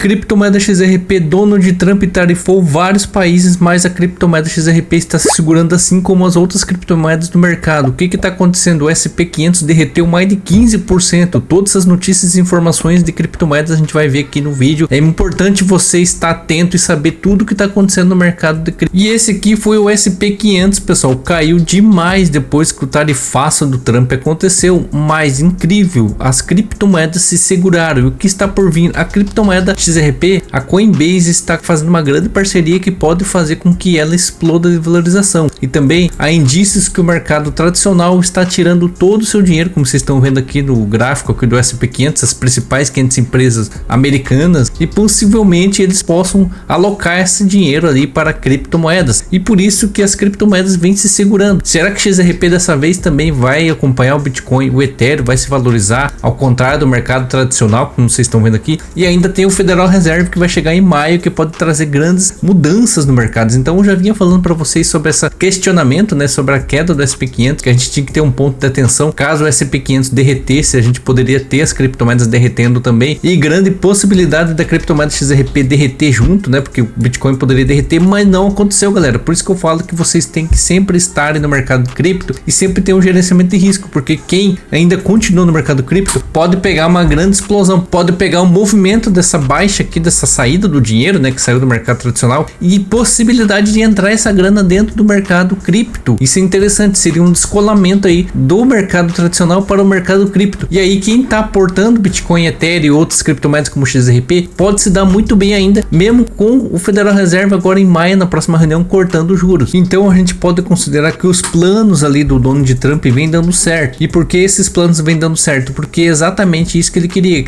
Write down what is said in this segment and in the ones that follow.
Criptomoeda XRP, Donald Trump tarifou vários países, mas a criptomoeda XRP está se segurando assim como as outras criptomoedas do mercado. O que está acontecendo? O SP500 derreteu mais de 15%. Todas as notícias e informações de criptomoedas a gente vai ver aqui no vídeo. É importante você estar atento e saber tudo o que está acontecendo no mercado de cripto. E esse aqui foi o SP500, pessoal. Caiu demais depois que o tarifaço do Trump aconteceu. Mas incrível, as criptomoedas se seguraram. E o que está por vir? A criptomoeda XRP, a Coinbase está fazendo uma grande parceria que pode fazer com que ela exploda de valorização. E também há indícios que o mercado tradicional está tirando todo o seu dinheiro, como vocês estão vendo aqui no gráfico aqui do SP500, as principais 500 empresas americanas, e possivelmente eles possam alocar esse dinheiro ali para criptomoedas. E por isso que as criptomoedas vêm se segurando. Será que XRP dessa vez também vai acompanhar o Bitcoin, o Ethereum vai se valorizar, ao contrário do mercado tradicional, como vocês estão vendo aqui? E ainda tem o Federal Reserve que vai chegar em maio, que pode trazer grandes mudanças no mercado. Então eu já vinha falando para vocês sobre esse questionamento, né, sobre a queda do SP500, que a gente tinha que ter um ponto de atenção. Caso o SP500 derretesse, a gente poderia ter as criptomoedas derretendo também, e grande possibilidade da criptomoeda XRP derreter junto, né, porque o Bitcoin poderia derreter, mas não aconteceu, galera. Por isso que eu falo que vocês têm que sempre estarem no mercado de cripto e sempre ter um gerenciamento de risco, porque quem ainda continua no mercado cripto pode pegar uma grande explosão, pode pegar um movimento dessa baixa aqui, dessa saída do dinheiro, né, que saiu do mercado tradicional, e possibilidade de entrar essa grana dentro do mercado cripto. Isso é interessante, seria um descolamento aí do mercado tradicional para o mercado cripto. E aí quem está aportando Bitcoin, Ethereum e outras criptomoedas como XRP pode se dar muito bem ainda, mesmo com o Federal Reserve agora em maio, na próxima reunião, cortando os juros. Então a gente pode considerar que os planos ali do Donald Trump vêm dando certo. E por que esses planos vêm dando certo? Porque é exatamente isso que ele queria,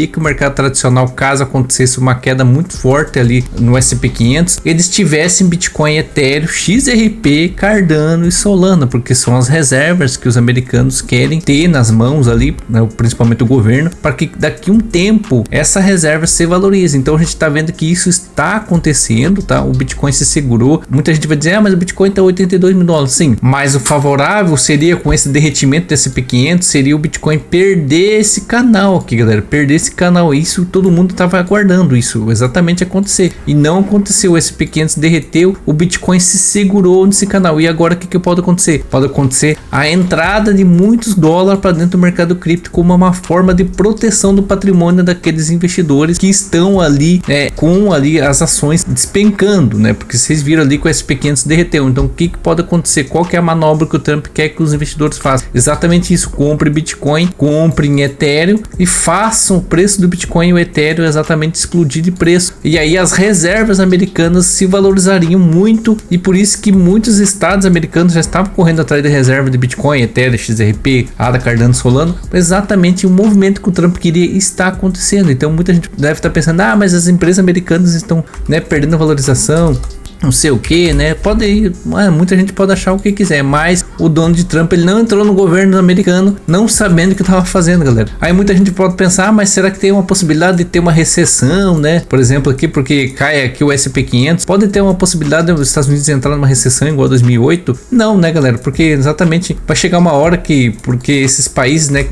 que o mercado tradicional, caso acontecesse uma queda muito forte ali no SP500, eles tivessem Bitcoin, Ethereum, XRP, Cardano e Solana, porque são as reservas que os americanos querem ter nas mãos ali, né, principalmente o governo, para que daqui a um tempo essa reserva se valorize. Então a gente está vendo que isso está acontecendo, tá? O Bitcoin se segurou. Muita gente vai dizer, mas o Bitcoin está $82 mil. Sim, mas o favorável seria, com esse derretimento do SP500, seria o Bitcoin perder esse canal aqui, galera, perder esse canal. Isso todo mundo estava aguardando isso exatamente acontecer, e não aconteceu. O SP500 derreteu, o Bitcoin se segurou nesse canal. E agora o que pode acontecer? Pode acontecer a entrada de muitos dólares para dentro do mercado cripto como uma forma de proteção do patrimônio daqueles investidores que estão ali, com ali as ações despencando, né? Porque vocês viram ali que o SP500 derreteu. Então o que pode acontecer? Qual que é a manobra que o Trump quer que os investidores façam? Exatamente isso: compre Bitcoin, compre em Ethereum e façam o preço do Bitcoin e o Ethereum exatamente explodir de preço, e aí as reservas americanas se valorizariam muito. E por isso que muitos estados americanos já estavam correndo atrás de reserva de Bitcoin, Ethereum, XRP, ADA, Cardano, Solana. Exatamente o movimento que o Trump queria está acontecendo. Então muita gente deve estar pensando, mas as empresas americanas estão, né, perdendo a valorização, não sei o que, né? Pode ir, muita gente pode achar o que quiser, mas o Donald Trump, ele não entrou no governo americano não sabendo o que estava fazendo, galera. Aí muita gente pode pensar, mas será que tem uma possibilidade de ter uma recessão, né? Por exemplo, aqui, porque cai aqui o SP500, pode ter uma possibilidade dos Estados Unidos entrar numa recessão igual a 2008? Não, né, galera? Porque exatamente vai chegar uma hora que, porque esses países, né,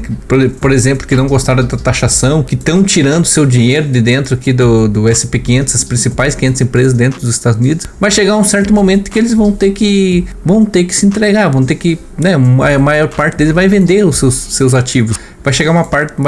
por exemplo, que não gostaram da taxação, que estão tirando seu dinheiro de dentro aqui do SP500, as principais 500 empresas dentro dos Estados Unidos, vai chegar um certo momento que eles vão ter que se entregar, vão ter que, né, a maior parte deles vai vender os seus ativos. Vai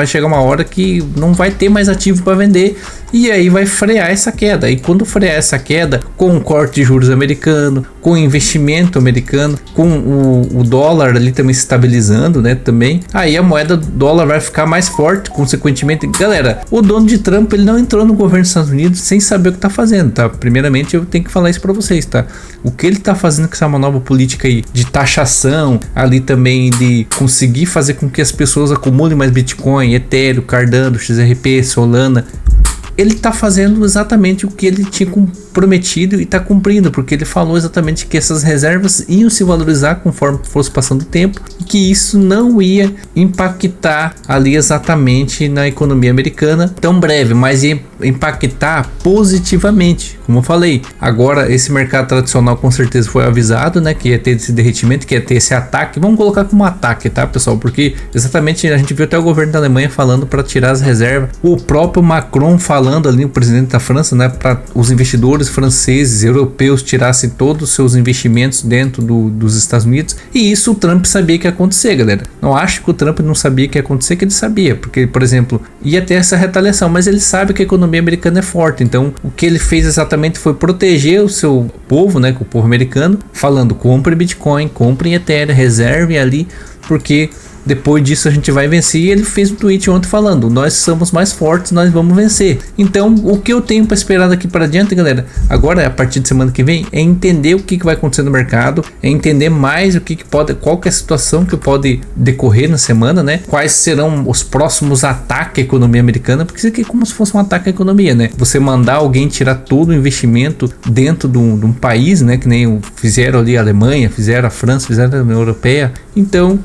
chegar uma hora que não vai ter mais ativo para vender, e aí vai frear essa queda. E quando frear essa queda, com o corte de juros americano, com o investimento americano, com o dólar ali também se estabilizando, né, também, aí a moeda dólar vai ficar mais forte, consequentemente. Galera, o Donald Trump, ele não entrou no governo dos Estados Unidos sem saber o que tá fazendo, tá? Primeiramente eu tenho que falar isso para vocês, tá? O que ele tá fazendo com essa nova política aí de taxação, ali também de conseguir fazer com que as pessoas acumulem mais Bitcoin, Ethereum, Cardano, XRP, Solana, ele tá fazendo exatamente o que ele tinha prometido e tá cumprindo, porque ele falou exatamente que essas reservas iam se valorizar conforme fosse passando o tempo e que isso não ia impactar ali exatamente na economia americana tão breve, mas ia impactar positivamente, como eu falei. Agora esse mercado tradicional com certeza foi avisado, né, que ia ter esse derretimento, que ia ter esse ataque. Vamos colocar como ataque, tá, pessoal? Porque exatamente a gente viu até o governo da Alemanha falando para tirar as reservas, o próprio Macron falando ali, o presidente da França, né, para os investidores franceses, europeus tirassem todos os seus investimentos dentro dos Estados Unidos. E isso o Trump sabia que ia acontecer, galera. Não acho que o Trump não sabia que ia acontecer, que ele sabia, porque, por exemplo, ia ter essa retaliação, mas ele sabe que a economia americana é forte. Então o que ele fez exatamente foi proteger o seu povo, né, com o povo americano, falando: compre Bitcoin, compre Ethereum, reserve ali, porque depois disso a gente vai vencer. E ele fez um tweet ontem falando: nós somos mais fortes, nós vamos vencer. Então o que eu tenho para esperar daqui para adiante, galera, agora a partir de semana que vem, é entender o que vai acontecer no mercado, é entender mais o que pode, qual que é a situação que pode decorrer na semana, né? Quais serão os próximos ataques à economia americana, porque isso aqui é como se fosse um ataque à economia, né? Você mandar alguém tirar todo o investimento dentro de um país, né? Que nem fizeram ali a Alemanha, fizeram a França, fizeram a União Europeia. Então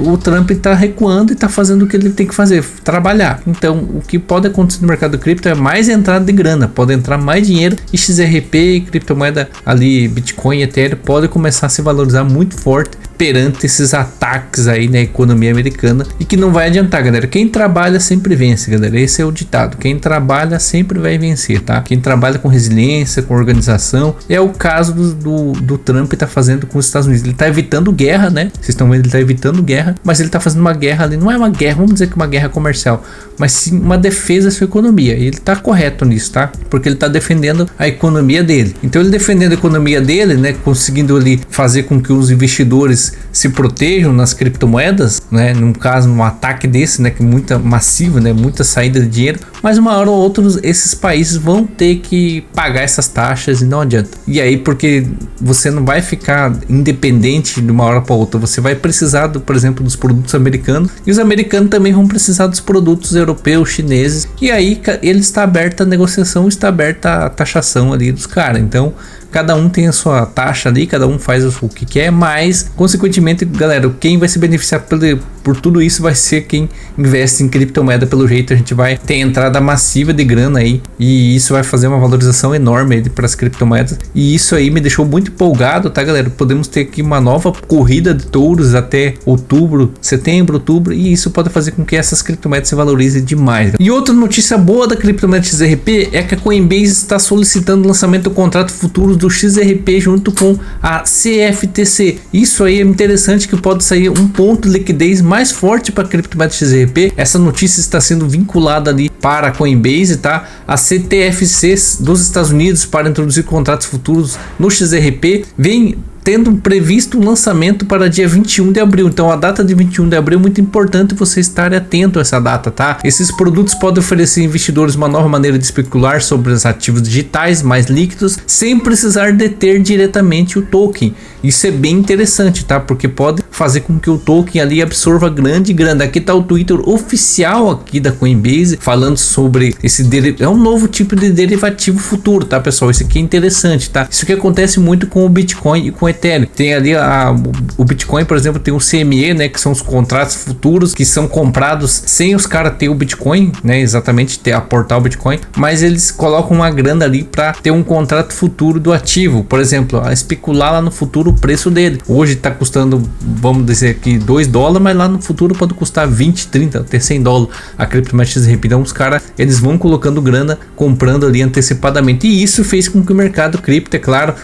o Trump está recuando e está fazendo o que ele tem que fazer, trabalhar. Então o que pode acontecer no mercado cripto é mais entrada de grana, pode entrar mais dinheiro, e XRP, criptomoeda ali, Bitcoin, Ethereum, pode começar a se valorizar muito forte perante esses ataques aí na economia americana, e que não vai adiantar, galera. Quem trabalha sempre vence, galera. Esse é o ditado: quem trabalha sempre vai vencer, tá? Quem trabalha com resiliência, com organização. É o caso do Trump tá fazendo com os Estados Unidos. Ele tá evitando guerra, né? Vocês estão vendo, ele tá evitando guerra, mas ele tá fazendo uma guerra ali, não é uma guerra, vamos dizer que uma guerra comercial, mas sim uma defesa da sua economia. E ele tá correto nisso, tá? Porque ele tá defendendo a economia dele. Então ele defendendo a economia dele, né, conseguindo ali fazer com que os investidores se protejam nas criptomoedas, né? Num caso, num ataque desse, né, que muita massiva, né, muita saída de dinheiro, mas uma hora ou outra esses países vão ter que pagar essas taxas e não adianta. E aí, porque você não vai ficar independente de uma hora para outra, você vai precisar por exemplo, dos produtos americanos, e os americanos também vão precisar dos produtos europeus, chineses, e aí ele está aberto a negociação, está aberta a taxação ali dos caras. Então cada um tem a sua taxa ali, cada um faz o que quer, mas consequentemente, galera, quem vai se beneficiar por tudo isso vai ser quem investe em criptomoeda. Pelo jeito a gente vai ter entrada massiva de grana aí, e isso vai fazer uma valorização enorme para as criptomoedas, e isso aí me deixou muito empolgado, tá, galera? Podemos ter aqui uma nova corrida de touros até setembro, outubro, e isso pode fazer com que essas criptomoedas se valorizem demais. E outra notícia boa da criptomoeda XRP é que a Coinbase está solicitando o lançamento do contrato futuro do XRP junto com a CFTC. Isso aí é interessante, que pode sair um ponto de liquidez mais forte para a criptomoeda XRP. Essa notícia está sendo vinculada ali para a Coinbase, tá? A CTFC dos Estados Unidos, para introduzir contratos futuros no XRP, vem tendo previsto um lançamento para dia 21 de abril. Então a data de 21 de abril é muito importante você estar atento a essa data, tá? Esses produtos podem oferecer a investidores uma nova maneira de especular sobre os ativos digitais mais líquidos, sem precisar deter diretamente o token. Isso é bem interessante, tá? Porque pode fazer com que o token ali absorva grande grana. Aqui tá o Twitter oficial aqui da Coinbase falando sobre esse é um novo tipo de derivativo futuro, tá, pessoal? Isso aqui é interessante, tá? Isso que acontece muito com o Bitcoin e com o Ethereum. Tem ali o Bitcoin, por exemplo, tem o CME, né, que são os contratos futuros que são comprados sem os caras ter o Bitcoin, né, exatamente aportar o Bitcoin, mas eles colocam uma grana ali para ter um contrato futuro do ativo, por exemplo, a especular lá no futuro o preço dele. Hoje tá custando, vamos dizer aqui, $2, mas lá no futuro pode custar 20, 30, até $100 a criptomoeda XRP. Então os caras, eles vão colocando grana, comprando ali antecipadamente, e isso fez com que o mercado cripto, é claro,